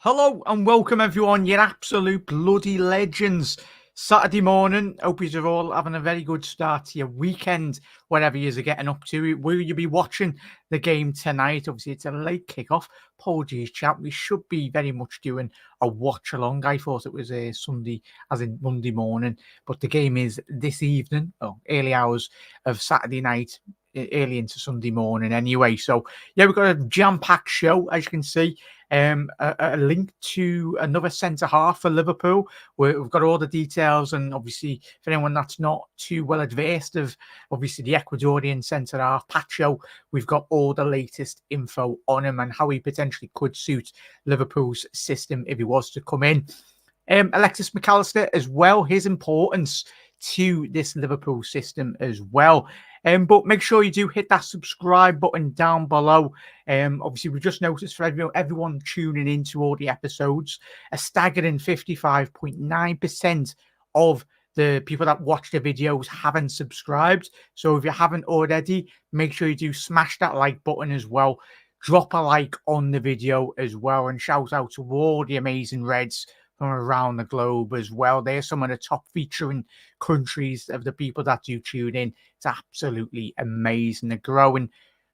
Hello and welcome everyone, you absolute bloody legends. Saturday morning, hope you're all having a very good start to your weekend, whatever you're getting up to. Will you be watching the game tonight? Obviously, it's a late kickoff. Apologies, chap. We should be very much doing a watch along. I thought it was a Sunday, as in Monday morning, but the game is this evening, early hours of Saturday night, early into Sunday morning anyway. So, yeah, we've got a jam-packed show, as you can see. A link to another centre half for Liverpool. We've got all the details, and obviously, for anyone that's not too well adversed of obviously the Ecuadorian centre half Pacho, we've got all the latest info on him and how he potentially could suit Liverpool's system if he was to come in. Alexis Mac Allister as well, his importance to this Liverpool system as well. But make sure you do hit that subscribe button down below. Obviously, we just noticed for everyone tuning into all the episodes, a staggering 55.9% of the people that watch the videos haven't subscribed. So if you haven't already, make sure you do smash that like button as well. Drop a like on the video as well, and shout out to all the amazing Reds from around the globe as well. They're some of the top featuring countries of the people that do tune in. It's absolutely amazing. The growing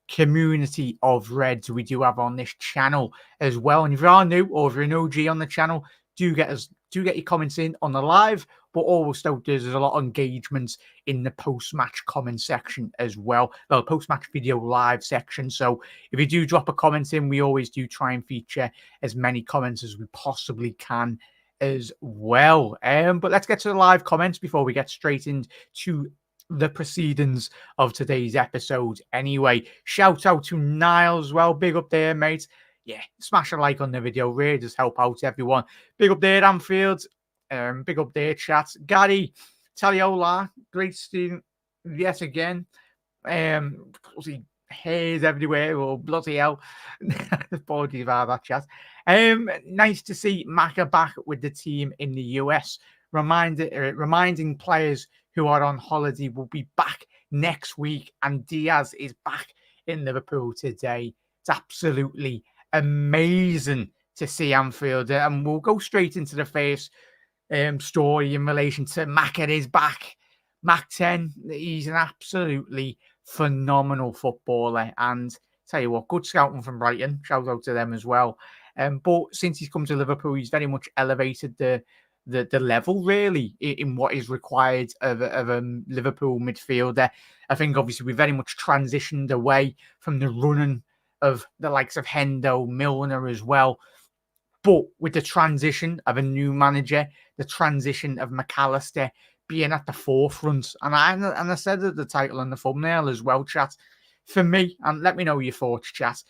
community of Reds we do have on this channel as well. And if you are new or if you're an OG on the channel, do get your comments in on the live, but also there's a lot of engagement in the post-match comment section as well. Well, post-match video live section. So if you do drop a comment in, we always do try and feature as many comments as we possibly can as well. But let's get to the live comments before we get straight into the proceedings of today's episode. Anyway, shout out to Niall as well. Big up there, mate. Yeah, smash a like on the video. Really does help out everyone. Big up there, Anfield. Big up there, chat. Gary, Taliola, great student yet again. Bloody hairs everywhere. Oh, bloody hell. Apologies about that, chat. Nice to see Maka back with the team in the US. Reminding players who are on holiday will be back next week, and Diaz is back in Liverpool today. It's absolutely amazing to see Anfield, and we'll go straight into the first story in relation to Maka is back. Mac 10, he's an absolutely phenomenal footballer, and tell you what, good scouting from Brighton. Shout out to them as well. But since he's come to Liverpool, he's very much elevated the level really in what is required of a Liverpool midfielder. I think obviously we very much transitioned away from the running of the likes of Hendo, Milner as well. But with the transition of a new manager, the transition of McAllister being at the forefront, and I said at the title and the thumbnail as well, chat, for me, and let me know your thoughts, chat,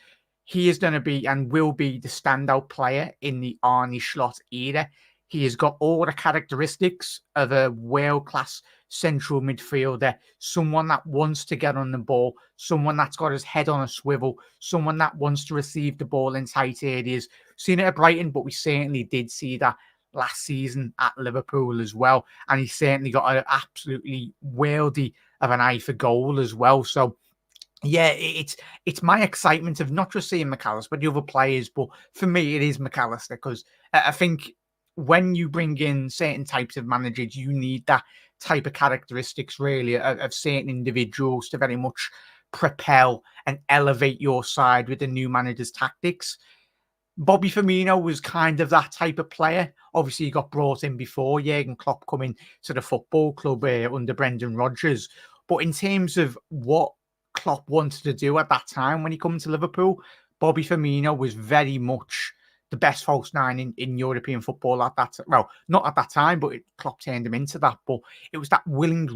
he is going to be and will be the standout player in the Arne Slot era. He has got all the characteristics of a world-class central midfielder, someone that wants to get on the ball, someone that's got his head on a swivel, someone that wants to receive the ball in tight areas. Seen it at Brighton, but we certainly did see that last season at Liverpool as well. And he certainly got an absolutely worldy of an eye for goal as well. So, yeah, it's my excitement of not just seeing McAllister, but the other players. But for me, it is McAllister, because I think when you bring in certain types of managers, you need that type of characteristics, really, of certain individuals to very much propel and elevate your side with the new manager's tactics. Bobby Firmino was kind of that type of player. Obviously, he got brought in before Jurgen Klopp coming to the football club under Brendan Rodgers. But in terms of what Klopp wanted to do at that time when he came to Liverpool, Bobby Firmino was very much the best false nine in European football at that. Well, not at that time, but Klopp turned him into that. But it was that willing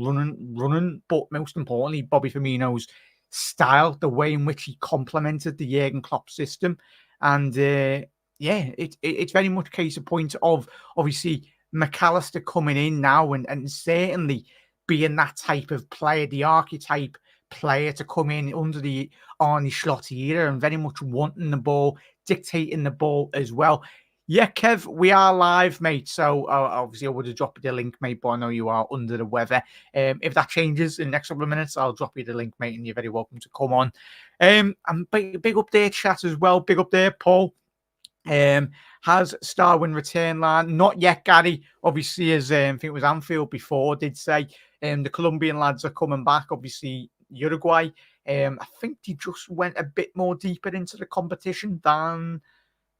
running. But most importantly, Bobby Firmino's style, the way in which he complemented the Jurgen Klopp system. And it's very much a case of point of obviously McAllister coming in now and certainly being that type of player, the archetype player to come in under the Arne Slot era and very much wanting the ball, dictating the ball as well. Yeah, Kev, we are live, mate. So obviously I would have dropped you the link, mate, but I know you are under the weather. If that changes in the next couple of minutes, I'll drop you the link, mate, and you're very welcome to come on. And big up there, chat, as well. Big up there, Paul. Has Starwin return line? Not yet, Gary. Obviously, as I think it was Anfield before, did say the Colombian lads are coming back. Obviously, Uruguay. I think they just went a bit more deeper into the competition than.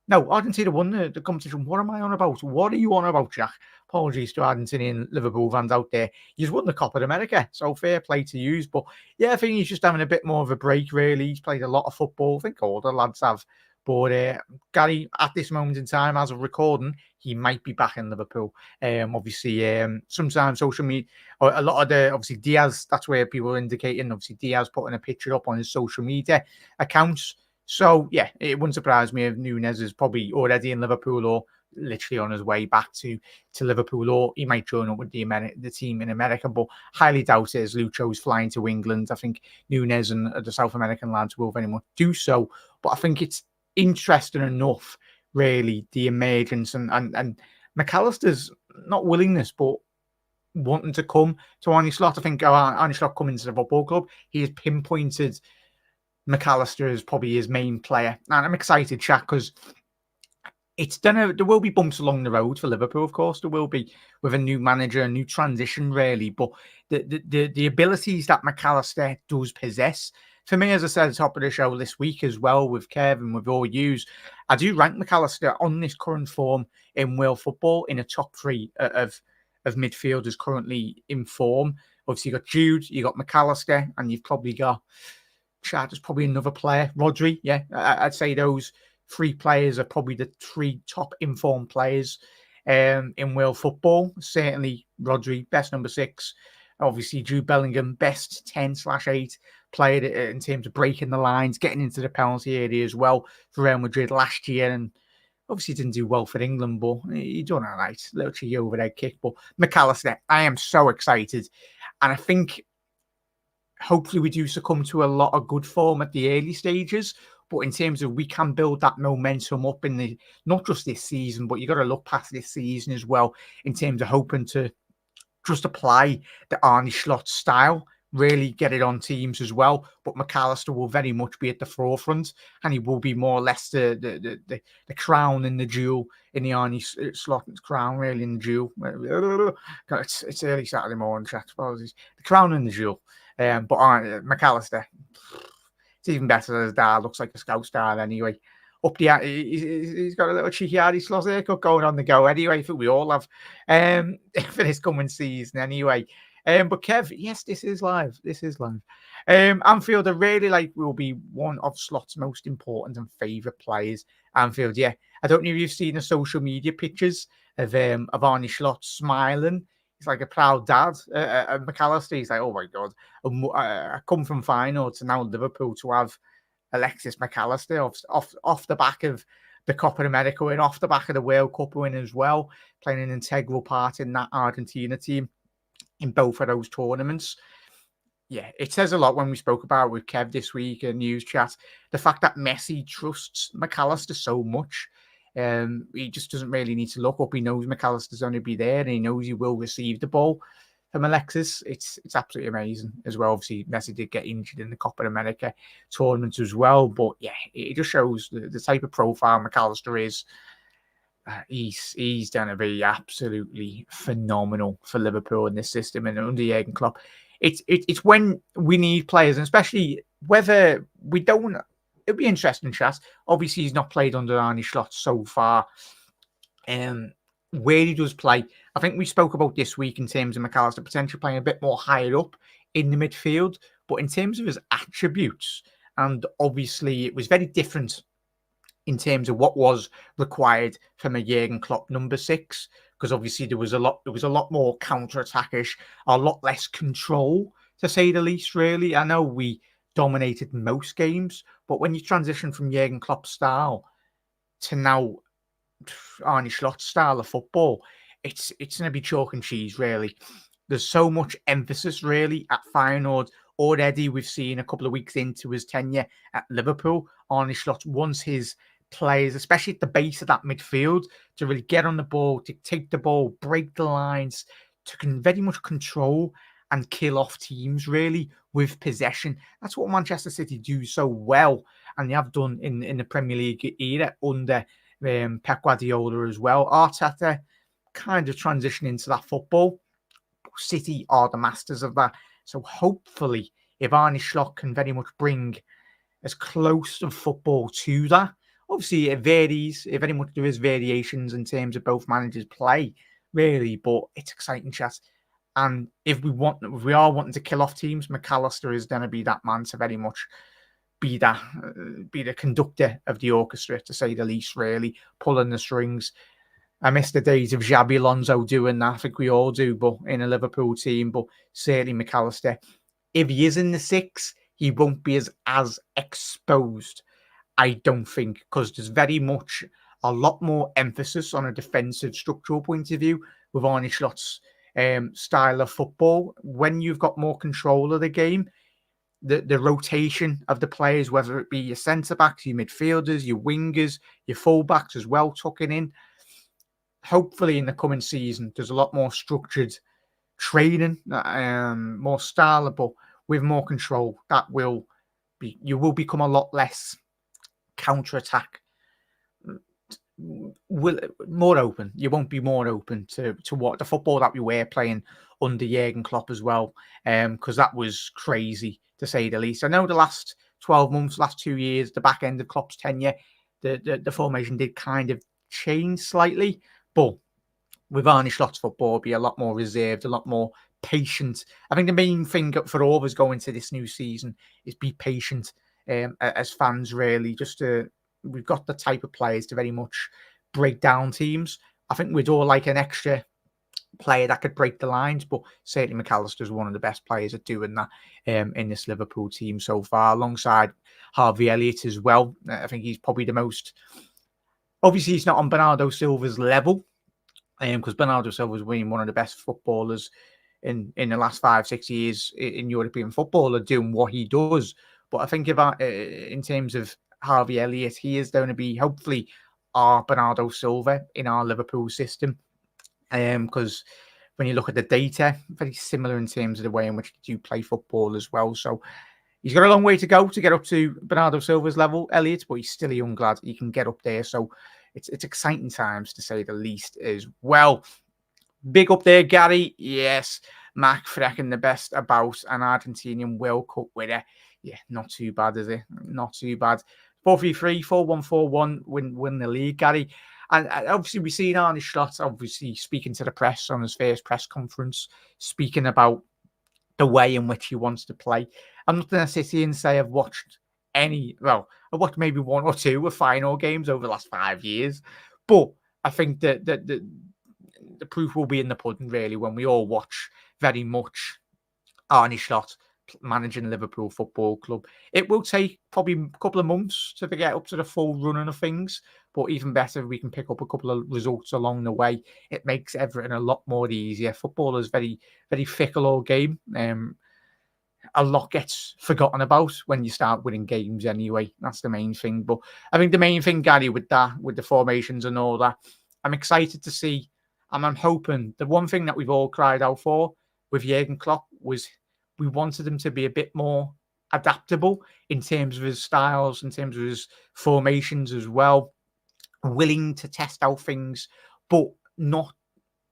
No, Argentina won the competition. What am I on about? What are you on about, Jack? Apologies to Argentinian Liverpool fans out there. He's won the Copa America, so fair play to use. But yeah, I think he's just having a bit more of a break, really. He's played a lot of football. I think all the lads have. But Gary, at this moment in time, as of recording, he might be back in Liverpool. Obviously, sometimes social media, or a lot of obviously Diaz, that's where people are indicating, obviously Diaz putting a picture up on his social media accounts. So, yeah, it wouldn't surprise me if Nunes is probably already in Liverpool or literally on his way back to Liverpool, or he might join up with the team in America, but highly doubt it as Lucho's flying to England. I think Nunes and the South American lads will very much do so, but I think it's interesting enough, really, the emergence and McAllister's not willingness, but wanting to come to Arne Slot. I think Arne Slot coming to the football club, he has pinpointed McAllister is probably his main player. And I'm excited, Shaq, because there will be bumps along the road for Liverpool, of course. There will be with a new manager, a new transition, really. But the abilities that McAllister does possess, for me, as I said at the top of the show this week as well, with Kev and with all yous, I do rank McAllister on this current form in world football in a top three of midfielders currently in form. Obviously, you got Jude, you got McAllister, and you've probably got there's probably another player, Rodri. Yeah, I'd say those three players are probably the three top informed players in world football. Certainly Rodri, best number 6. Obviously Jude Bellingham, best 10/8 player in terms of breaking the lines, getting into the penalty area as well for Real Madrid last year. And obviously didn't do well for England, but he done all right. Little cheeky overhead kick. But McAllister, I am so excited. And I think hopefully we do succumb to a lot of good form at the early stages, but in terms of we can build that momentum up in the not just this season, but you got to look past this season as well in terms of hoping to just apply the Arne Slot style, really get it on teams as well. But McAllister will very much be at the forefront, and he will be more or less the crown in the jewel in the Arne Slot crown, really in the jewel. It's early Saturday morning, chat. Apologies. The crown in the jewel. But McAllister, it's even better than his dad. Looks like a scout star anyway. He's got a little cheeky Arne Slot haircut going on the go anyway. I think we all have for this coming season anyway. But Kev, yes, this is live. This is live. Anfield, I really will be one of Slot's most important and favourite players. Anfield, yeah. I don't know if you've seen the social media pictures of Arne Slot smiling. He's like a proud dad. McAllister, he's like, oh my God, I come from Feyenoord to now Liverpool to have Alexis Mac Allister off the back of the Copa America win, off the back of the World Cup win as well, playing an integral part in that Argentina team in both of those tournaments. Yeah, it says a lot when we spoke about with Kev this week in news chat, the fact that Messi trusts McAllister so much. He just doesn't really need to look up. He knows McAllister's only be there and he knows he will receive the ball from Alexis. It's absolutely amazing as well. Obviously, Messi did get injured in the Copa America tournament as well. But yeah, it just shows the type of profile McAllister is. He's going to be absolutely phenomenal for Liverpool in this system and under Jurgen Klopp. It's when we need players, and especially whether we don't. It'll be interesting, chat. Obviously, he's not played under Arne Slot so far. Where he does play, I think we spoke about this week in terms of McAllister potentially playing a bit more higher up in the midfield. But in terms of his attributes, and obviously it was very different in terms of what was required from a Jurgen Klopp number 6, because obviously there was a lot more counter-attackish, a lot less control, to say the least, really. I know we dominated most games, but when you transition from Jurgen Klopp's style to now Arne Slot's style of football, it's going to be chalk and cheese, really. There's so much emphasis, really, at Feyenoord. Already, we've seen a couple of weeks into his tenure at Liverpool, Arne Slot wants his players, especially at the base of that midfield, to really get on the ball, to take the ball, break the lines, to very much control and kill off teams, really, with possession. That's what Manchester City do so well, and they have done in the Premier League era under Pep Guardiola as well. Arteta kind of transitioning into that football. City are the masters of that. So hopefully, if Arne Slot can very much bring as close to football to that, obviously it varies. Very much there is variations in terms of both managers' play, really, but it's exciting chat. And if we are wanting to kill off teams, McAllister is going to be that man to very much be the conductor of the orchestra, to say the least. Really pulling the strings. I miss the days of Xabi Alonso doing that. I think we all do, but in a Liverpool team. But certainly McAllister, if he is in the six, he won't be as exposed, I don't think, because there's very much a lot more emphasis on a defensive structural point of view with Arne Slot's style of football. When you've got more control of the game, the rotation of the players, whether it be your centre-backs, your midfielders, your wingers, your full-backs as well, tucking in. Hopefully in the coming season, there's a lot more structured training, more stylable, with more control. You will become a lot less counter-attack, more open. You won't be more open to what the football that we were playing under Jurgen Klopp as well, because that was crazy, to say the least. I know the last 12 months, last 2 years, the back end of Klopp's tenure, the formation did kind of change slightly, but with Arne Slot's football, be a lot more reserved, a lot more patient. I think the main thing for all of us going to this new season is be patient as fans, really. We've got the type of players to very much break down teams. I think we'd all like an extra player that could break the lines, but certainly McAllister is one of the best players at doing that in this Liverpool team so far, alongside Harvey Elliott as well. I think he's probably the most... Obviously, he's not on Bernardo Silva's level, because Bernardo Silva has been one of the best footballers in the last 5-6 years in European football at doing what he does. But I think in terms of Harvey Elliott, he is going to be hopefully our Bernardo Silva in our Liverpool system. Because when you look at the data, very similar in terms of the way in which you play football as well. So he's got a long way to go to get up to Bernardo Silva's level, Elliott, but he's still a young lad. He can get up there. So it's exciting times, to say the least, as well. Big up there, Gary. Yes, Mac frecking the best about an Argentinian World Cup winner. Yeah, not too bad, is it? Not too bad. 4-3-3, 4-1-4-1, win the league, Gary. And obviously, we've seen Arne Slot obviously speaking to the press on his first press conference, speaking about the way in which he wants to play. I'm not going to sit here and say I've watched I've watched maybe one or two of final games over the last 5 years. But I think that the proof will be in the pudding, really, when we all watch very much Arne Slot managing Liverpool Football Club. It will take probably a couple of months to get up to the full running of things, but even better if we can pick up a couple of results along the way. It makes everything a lot more easier. Football is very, very fickle all game. A lot gets forgotten about when you start winning games anyway. That's the main thing. But I think the main thing, Gary, with the formations and all that, I'm excited to see, and I'm hoping the one thing that we've all cried out for with Jurgen Klopp was we wanted him to be a bit more adaptable in terms of his styles, in terms of his formations as well, willing to test out things, but not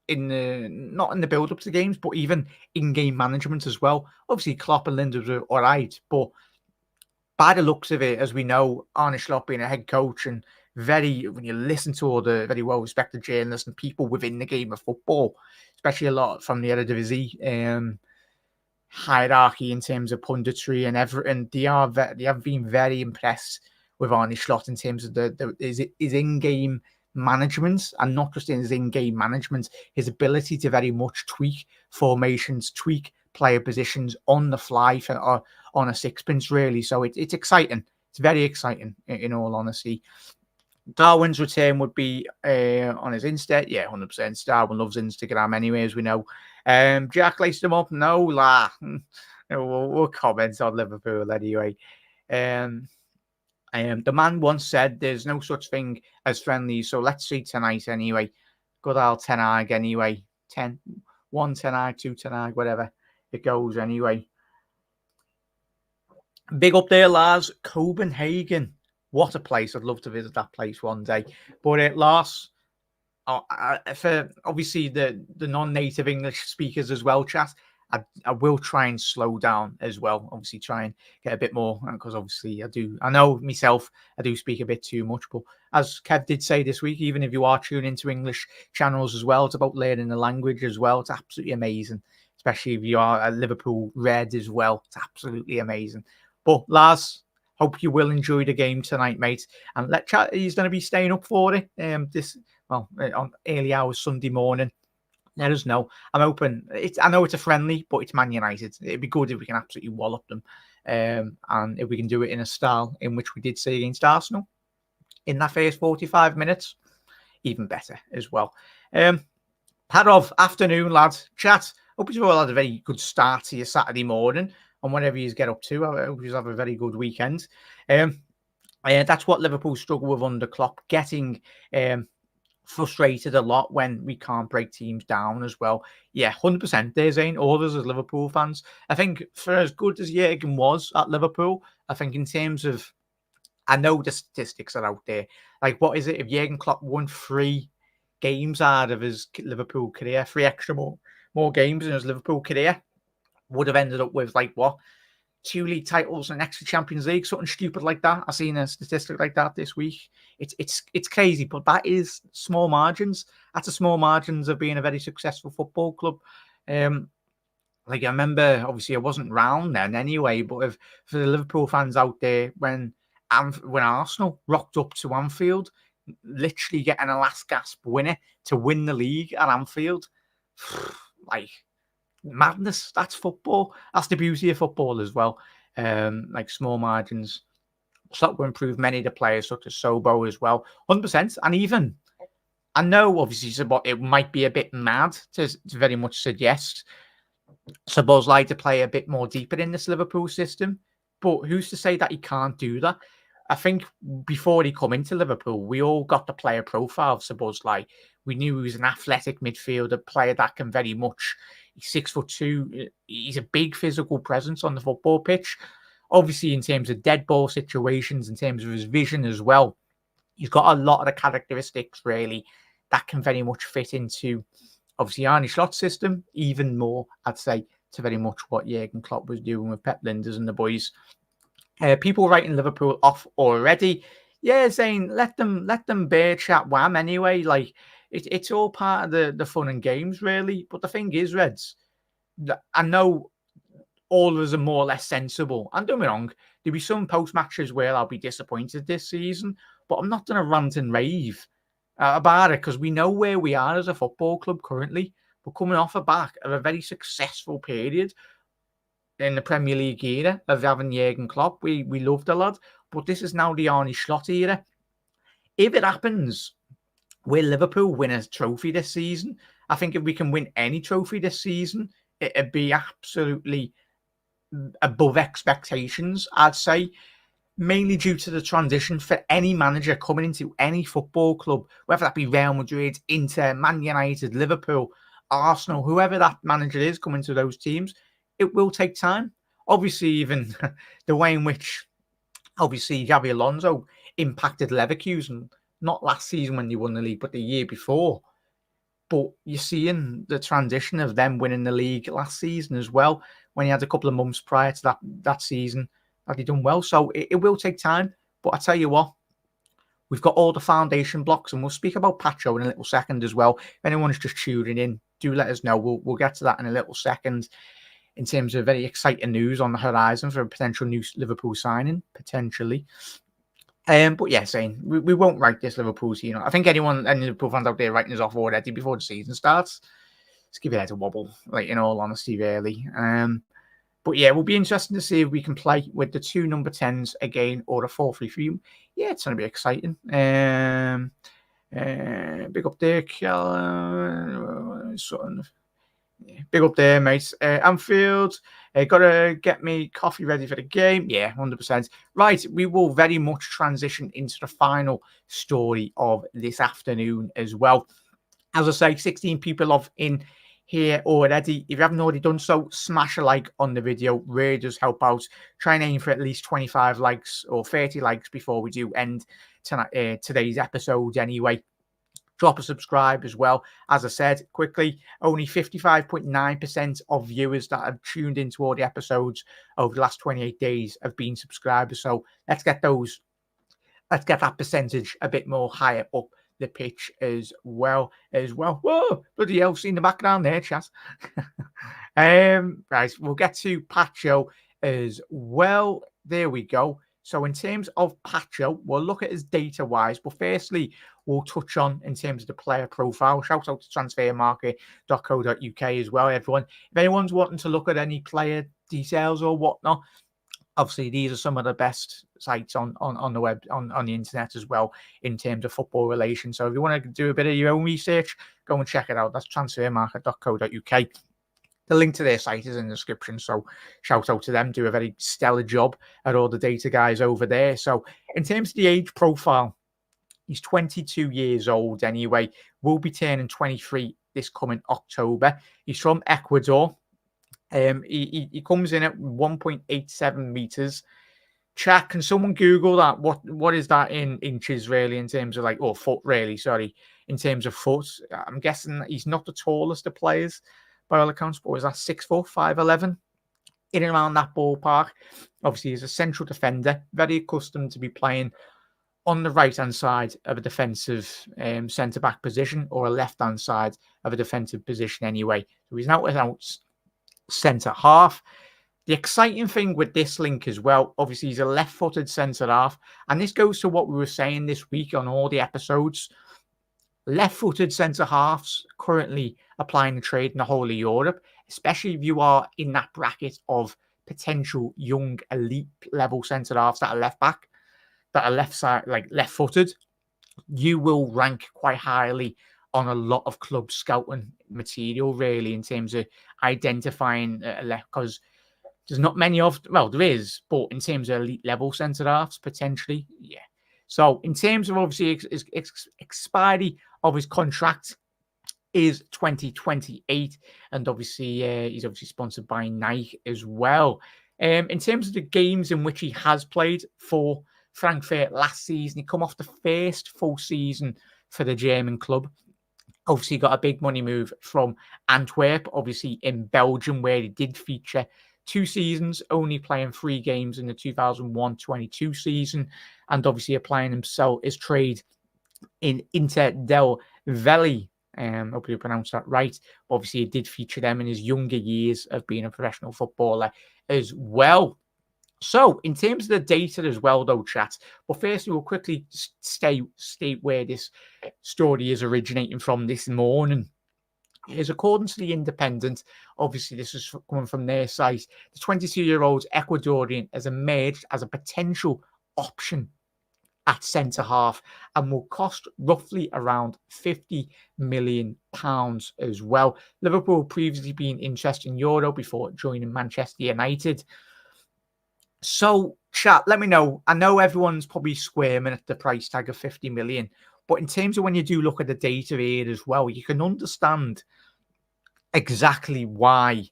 in the build-up to games, but even in-game management as well. Obviously, Klopp and Linda were all right, but by the looks of it, as we know, Arne Slot being a head coach and when you listen to all the very well-respected journalists and people within the game of football, especially a lot from the Eredivisie hierarchy in terms of punditry and everything, they have been very impressed with Arne Slot in terms of his in-game management, and not just in his in-game management, his ability to very much tweak formations, tweak player positions on the fly on a sixpence, really. So it's exciting. It's very exciting, in all honesty. Darwin's return would be on his Insta. Yeah, 100%. Darwin loves Instagram anyway, as we know. Jack laced him up. No, we'll comment on Liverpool anyway. The man once said there's no such thing as friendlies, so let's see tonight anyway. Good old Ten Hag anyway. 1 Ten Hag, 2 Ten Hag, whatever it goes anyway. Big up there, Lars. Copenhagen What a place. I'd love to visit that place one day. But Lars, for obviously the non-native English speakers as well, chat, I will try and slow down as well. Obviously, try and get a bit more, because obviously I know myself, I do speak a bit too much. But as Kev did say this week, even if you are tuning into English channels as well, it's about learning the language as well. It's absolutely amazing, especially if you are a Liverpool Red as well. It's absolutely amazing. But Lars, hope you will enjoy the game tonight, mate. And let chat, he's going to be staying up for it. On early hours Sunday morning. Let us know. I'm open. I know it's a friendly, but it's Man United. It'd be good if we can absolutely wallop them. And if we can do it in a style in which we did see against Arsenal in that first 45 minutes, even better as well. Padov, afternoon, lads. Chat. Hope you all had a very good start to your Saturday morning and whatever you get up to. I hope you have a very good weekend. That's what Liverpool struggle with under Klopp, getting frustrated a lot when we can't break teams down as well. Yeah, 100% there, Zane. All of us as Liverpool fans. I think for as good as Jurgen was at Liverpool, I think in terms of, I know the statistics are out there. Like, what is it? If Jurgen Klopp won 3 games out of his Liverpool career, 3 extra more games in his Liverpool career, would have ended up with, like, what? 2 league titles and extra Champions League, something stupid like that. I seen a statistic like that this week. It's crazy, but that is small margins. That's the small margins of being a very successful football club. Like, I remember, obviously, I wasn't round then anyway, but for the Liverpool fans out there, when Arsenal rocked up to Anfield, literally getting a last gasp winner to win the league at Anfield, like, madness. That's football. That's the beauty of football as well. Like, small margins. Slot will improve many of the players, such as Sobo as well. 100%. And even, I know obviously it might be a bit mad to very much suggest Szoboszlai to play a bit more deeper in this Liverpool system, but who's to say that he can't do that? I think before he come into Liverpool, we all got the player profile of Szoboszlai. We knew he was an athletic midfielder, player that can very much. He's 6'2". He's a big physical presence on the football pitch. Obviously, in terms of dead ball situations, in terms of his vision as well, he's got a lot of the characteristics really that can very much fit into, obviously, Arne Slot's system. Even more, I'd say, to very much what Jurgen Klopp was doing with Pep Lijnders and the boys. People writing Liverpool off already. Yeah, saying let them bear chat wham anyway. Like, it's all part of the fun and games, really. But the thing is, Reds, I know all of us are more or less sensible. And don't be wrong, there'll be some post matches where I'll be disappointed this season, but I'm not going to rant and rave about it, because we know where we are as a football club currently. We're coming off the back of a very successful period in the Premier League era of having Jurgen Klopp. We love the lad, but this is now the Arne Slot era. If it happens, will Liverpool win a trophy this season? I think if we can win any trophy this season, it'd be absolutely above expectations, I'd say, mainly due to the transition for any manager coming into any football club, whether that be Real Madrid, Inter, Man United, Liverpool, Arsenal, whoever that manager is coming to those teams. It will take time. Obviously, even the way in which, obviously, Xabi Alonso impacted Leverkusen, not last season when they won the league, but the year before. But you're seeing the transition of them winning the league last season as well, when he had a couple of months prior to that season that he done well. So it will take time. But I tell you what, we've got all the foundation blocks, and we'll speak about Pacho in a little second as well. If anyone's just tuning in, do let us know. We'll get to that in a little second, in terms of very exciting news on the horizon for a potential new Liverpool signing, potentially. But yeah, saying we won't write this Liverpool team. I think any Liverpool fans out there writing us off already before the season starts, just give your head a wobble, like, in all honesty, really. But yeah, we'll be interested to see if we can play with the 2 number 10s again, or a 4-3-3. Yeah, it's going to be exciting. Big up there, big up there, mate. Anfield, got to get me coffee ready for the game. Yeah, 100%. Right, we will very much transition into the final story of this afternoon as well. As I say, 16 people off in here already. If you haven't already done so, smash a like on the video. Really does help out. Try and aim for at least 25 likes or 30 likes before we do end today's episode anyway. Drop a subscribe as well. As I said, quickly, only 55.9% of viewers that have tuned into all the episodes over the last 28 days have been subscribers. So let's get that percentage a bit more higher up the pitch as well. Whoa, bloody hell, seen the background there, chat. Right, we'll get to Pacho as well. There we go. So in terms of Pacho, we'll look at his data-wise, but firstly, we'll touch on in terms of the player profile. Shout out to transfermarket.co.uk as well, everyone. If anyone's wanting to look at any player details or whatnot, obviously these are some of the best sites on the web, on the internet as well, in terms of football relations. So if you want to do a bit of your own research, go and check it out. That's transfermarket.co.uk. The link to their site is in the description, so shout out to them. Do a very stellar job at all the data guys over there. So in terms of the age profile, he's 22 years old anyway. Will be turning 23 this coming October. He's from Ecuador. He comes in at 1.87 meters. Chat, can someone Google that? What is that in inches, really, in terms of or foot, really? Sorry, in terms of foot. I'm guessing that he's not the tallest of players by all accounts, but is that 6 foot, 5'11", in and around that ballpark. Obviously, he's a central defender, very accustomed to be playing on the right-hand side of a defensive centre-back position, or a left-hand side of a defensive position anyway. So he's an out centre-half. The exciting thing with this link as well, obviously he's a left-footed centre-half, and this goes to what we were saying this week on all the episodes. Left-footed centre-halves currently applying the trade in the whole of Europe, especially if you are in that bracket of potential young elite level centre-halves that are left-back, that are left-side, left-footed. You will rank quite highly on a lot of club scouting material, really, in terms of identifying left, because there's not many of, well, there is, but in terms of elite level centre-halves, potentially, yeah. So in terms of obviously expiry of his contract is 2028, and obviously he's obviously sponsored by Nike as well. In terms of the games in which he has played for Frankfurt last season, he come off the first full season for the German club. Obviously got a big money move from Antwerp, obviously in Belgium, where he did feature 2 seasons, only playing 3 games in the 2001-22 season, and obviously applying his trade in Inter del Valle. Hopefully you pronounced that right. Obviously, he did feature them in his younger years of being a professional footballer as well. So, in terms of the data as well, though, chat, but firstly, we'll quickly state where this story is originating from this morning. Is according to the Independent, obviously this is coming from their site, the 22-year-old Ecuadorian has emerged as a potential option at centre-half and will cost roughly around £50 million as well. Liverpool previously been interested in Euro before joining Manchester United. So, chat, let me know. I know everyone's probably squirming at the price tag of 50 million, but in terms of when you do look at the data here as well, you can understand exactly why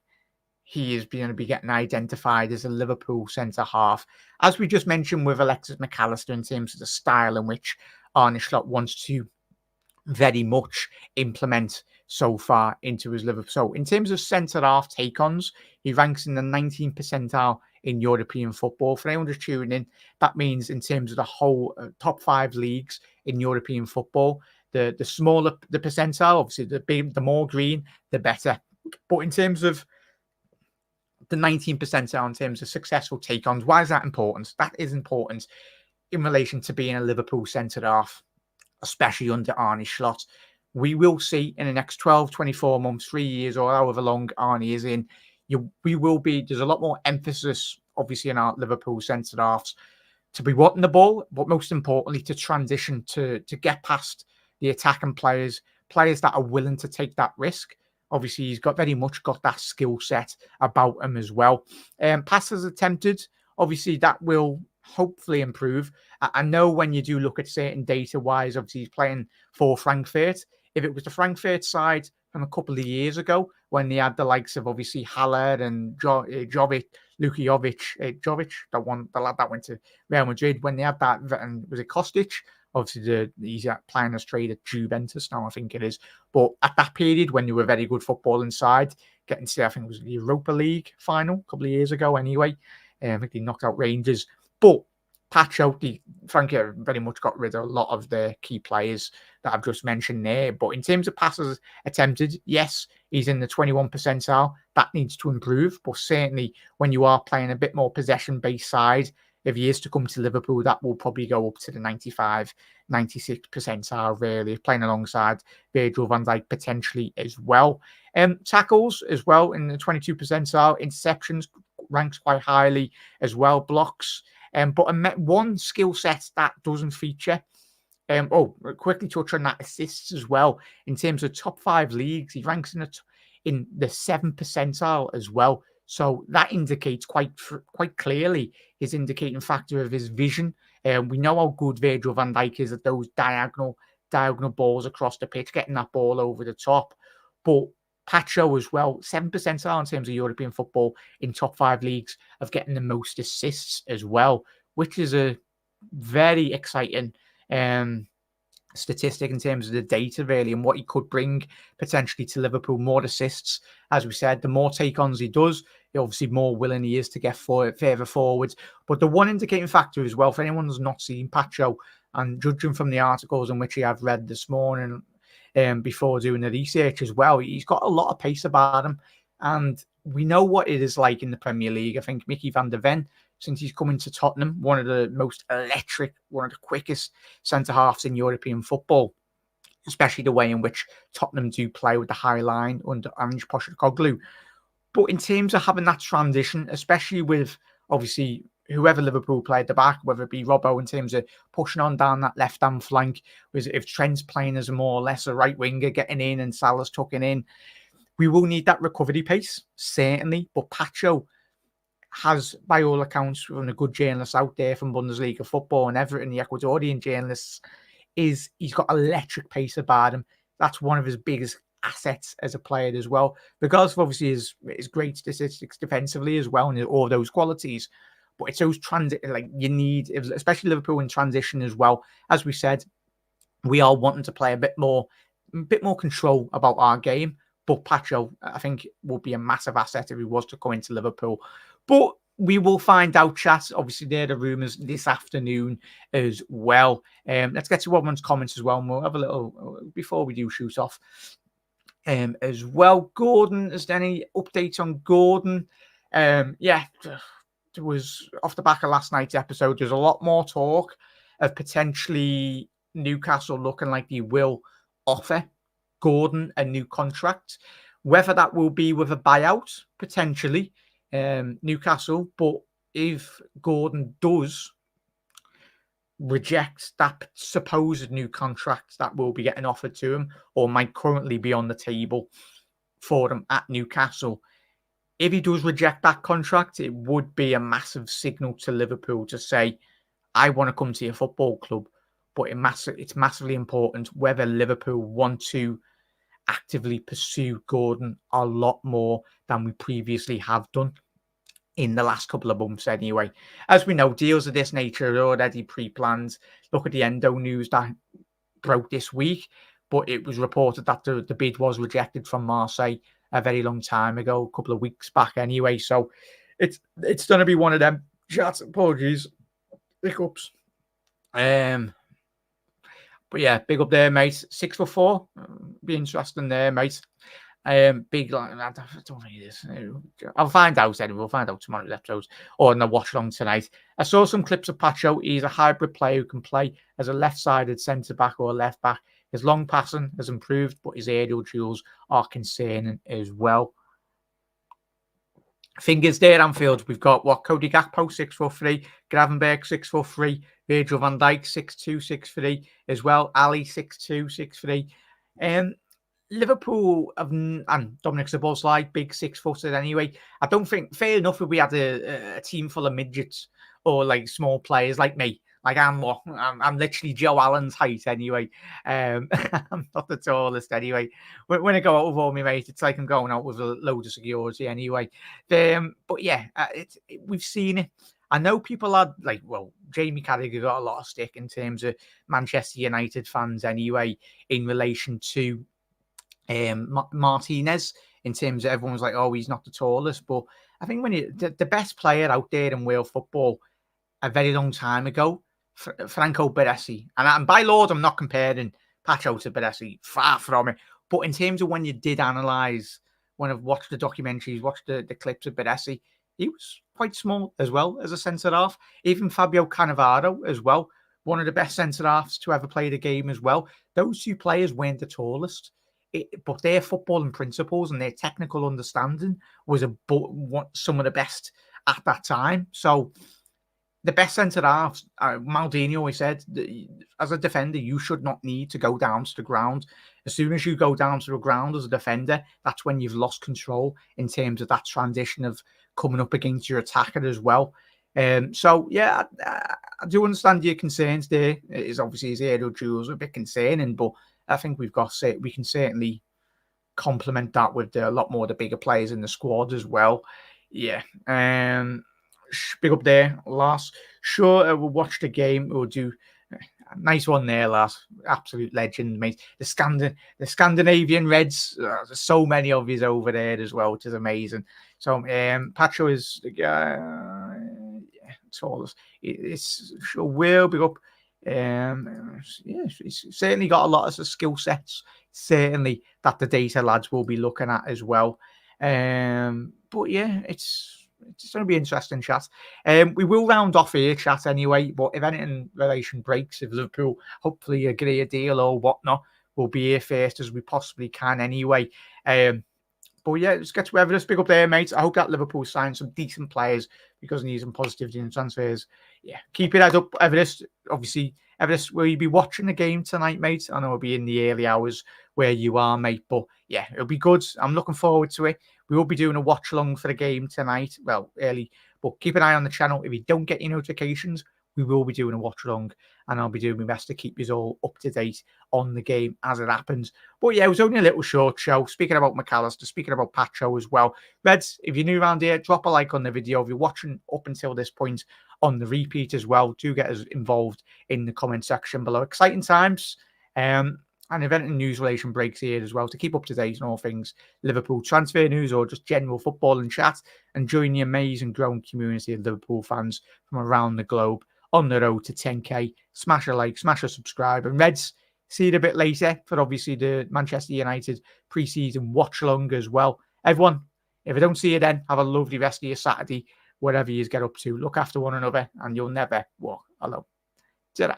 he is going to be getting identified as a Liverpool centre-half. As we just mentioned with Alexis Mac Allister, in terms of the style in which Arne Slot wants to very much implement so far into his Liverpool. So in terms of centre-half take-ons, he ranks in the 19th percentile in European football. For anyone just tuning in, that means in terms of the whole top 5 leagues in European football, the smaller the percentile, obviously the more green, the better. But in terms of the 19th percentile, in terms of successful take-ons, why is that important? That is important in relation to being a Liverpool centre-half, especially under Arne Slot. We will see in the next 12, 24 months, 3 years, or however long Arne is in, there's a lot more emphasis, obviously, in our Liverpool centre-halves to be wanting the ball, but most importantly, to transition to get past the attacking players that are willing to take that risk. Obviously, he's very much got that skill set about him as well. Passes attempted, obviously, that will hopefully improve. I know when you do look at certain data-wise, obviously, he's playing for Frankfurt. If it was the Frankfurt side from a couple of years ago when they had the likes of obviously Haller and Jovic, Luka Jovic, the lad that went to Real Madrid. When they had that, and was it Kostic? Obviously, he's playing as trade at Juventus now, I think it is. But at that period, when they were a very good footballing side, getting to, I think it was the Europa League final a couple of years ago anyway. I think they knocked out Rangers. But Pacho, frankly, very much got rid of a lot of the key players that I've just mentioned there. But in terms of passes attempted, yes, he's in the 21 percentile. That needs to improve. But certainly when you are playing a bit more possession-based side, if he is to come to Liverpool, that will probably go up to the 95, 96 percentile, really, playing alongside Virgil van Dijk potentially as well. Tackles as well in the 22 percentile. Interceptions ranks quite highly as well. Blocks. But one skill set that doesn't feature. Quickly touch on that, assists as well. In terms of top 5 leagues, he ranks in the 7 percentile as well. So that indicates quite clearly his indicating factor of his vision. We know how good Virgil van Dijk is at those diagonal balls across the pitch, getting that ball over the top. But Pacho as well, 7 percentile in terms of European football in top 5 leagues of getting the most assists as well, which is a very exciting statistic in terms of the data, really, and what he could bring potentially to Liverpool. More assists, as we said, the more take-ons he does, obviously more willing he is to get further forwards. But the one indicating factor as well, for anyone who's not seen Pacho, and judging from the articles in which I have read this morning before doing the research as well, he's got a lot of pace about him. And we know what it is like in the Premier League. I think Mickey van der Ven, since he's coming to Tottenham, one of the most electric, one of the quickest centre-halves in European football, especially the way in which Tottenham do play with the high line under Ange Postecoglou. But in terms of having that transition, especially with, obviously, whoever Liverpool play at the back, whether it be Robbo in terms of pushing on down that left-hand flank, if Trent's playing as a more or less a right winger getting in and Salah's tucking in, we will need that recovery pace, certainly. But Pacho has, by all accounts, from the good journalists out there from Bundesliga football and Everton, the Ecuadorian journalists, he's got electric pace about him. That's one of his biggest assets as a player as well, because of obviously his great statistics defensively as well, and all those qualities. But it's those you need, especially Liverpool in transition as well. As we said, we are wanting to play a bit more control about our game. But Pacho, I think, will be a massive asset if he was to come into Liverpool. But we will find out, chat. Obviously, there are the rumours this afternoon as well. Let's get to everyone's comments as well, and we'll have a little, before we do shoot off, as well. Gordon, is there any updates on Gordon? Yeah, it was off the back of last night's episode. There's a lot more talk of potentially Newcastle looking like they will offer Gordon a new contract. Whether that will be with a buyout, potentially, Newcastle. But if Gordon does reject that supposed new contract that will be getting offered to him, or might currently be on the table for him at Newcastle, if he does reject that contract, it would be a massive signal to Liverpool to say, I want to come to your football club. But it's massively important whether Liverpool want to actively pursue Gordon a lot more than we previously have done in the last couple of months anyway. As we know, deals of this nature are already pre-planned. Look at the Endo news that broke this week, but it was reported that the bid was rejected from Marseille a very long time ago, a couple of weeks back anyway. So it's going to be one of them. Chats, apologies, hiccups. But yeah, big up there, mate. 6'4". Be interesting there, mate. Big, I don't think it is. I'll find out anyway. We'll find out tomorrow's episodes or in the watch along tonight. I saw some clips of Pacho. He's a hybrid player who can play as a left-sided centre back or a left back. His long passing has improved, but his aerial duels are concerning as well. Fingers there, Anfield. We've got Cody Gakpo 6'3", Gravenberg 6'3", Virgil van Dijk 6'2", 6'3" as well. Ali 6'2", 6'3". Liverpool and Dominic Szoboszlai, big 6-footed anyway. I don't think, fair enough, if we had a team full of midgets or like small players like me, Like I'm literally Joe Allen's height anyway. I'm not the tallest anyway. When I go out with all my mates, it's like I'm going out with a load of security anyway. But yeah, we've seen it. I know people are like, well, Jamie Carragher got a lot of stick in terms of Manchester United fans anyway, in relation to Martinez, in terms of everyone's like, oh, he's not the tallest. But I think when the best player out there in world football a very long time ago, Franco Baresi. And by Lord, I'm not comparing Pacho to Baresi, far from it. But in terms of when you did analyse, when I've watched the documentaries, watched the clips of Baresi, he was quite small as well as a centre-half. Even Fabio Cannavaro as well, one of the best centre-halves to ever play the game as well. Those two players weren't the tallest, but their footballing principles and their technical understanding was some of the best at that time. So the best centre halves, Maldini always said, as a defender, you should not need to go down to the ground. As soon as you go down to the ground as a defender, that's when you've lost control in terms of that transition of coming up against your attacker as well. So yeah, I do understand your concerns there. It is obviously his aerial duels are a bit concerning, but I think we can certainly complement that with a lot more of the bigger players in the squad as well. Yeah. Big up there, Lars. Sure, we'll watch the game. We'll do a nice one there, Lars. Absolute legend, mate. The Scandinavian Reds. There's so many of you over there as well, which is amazing. So, Pacho is the guy. Tallest. It's sure will big up. Yeah, he's certainly got a lot of skill sets. Certainly that the data lads will be looking at as well. But yeah, it's going to be interesting, chat. We will round off here, chat, anyway. But if anything relation breaks, if Liverpool hopefully agree a deal or whatnot, we'll be here first as we possibly can anyway. But yeah, let's get to Everest. Big up there, mate. I hope that Liverpool signs some decent players because they need some positivity in transfers. Yeah, keep it up, Everest. Obviously, Everest, will you be watching the game tonight, mate? I know it'll be in the early hours where you are, mate. But yeah, it'll be good. I'm looking forward to it. We will be doing a watch along for the game tonight. Well, early. But keep an eye on the channel. If you don't get your notifications, we will be doing a watch along, and I'll be doing my best to keep you all up to date on the game as it happens. But yeah, it was only a little short show. Speaking about McAllister, speaking about Pacho as well. Reds, if you're new around here, drop a like on the video. If you're watching up until this point on the repeat as well, do get us involved in the comment section below. Exciting times. And event and news relation breaks here as well to keep up to date on all things Liverpool transfer news or just general football and chat, and join the amazing growing community of Liverpool fans from around the globe on the road to 10k. Smash a like, smash a subscribe, and Reds, see you a bit later for obviously the Manchester United pre-season watch along as well. Everyone, if I don't see you then, have a lovely rest of your Saturday, whatever you get up to. Look after one another, and you'll never walk alone. Ta-ra.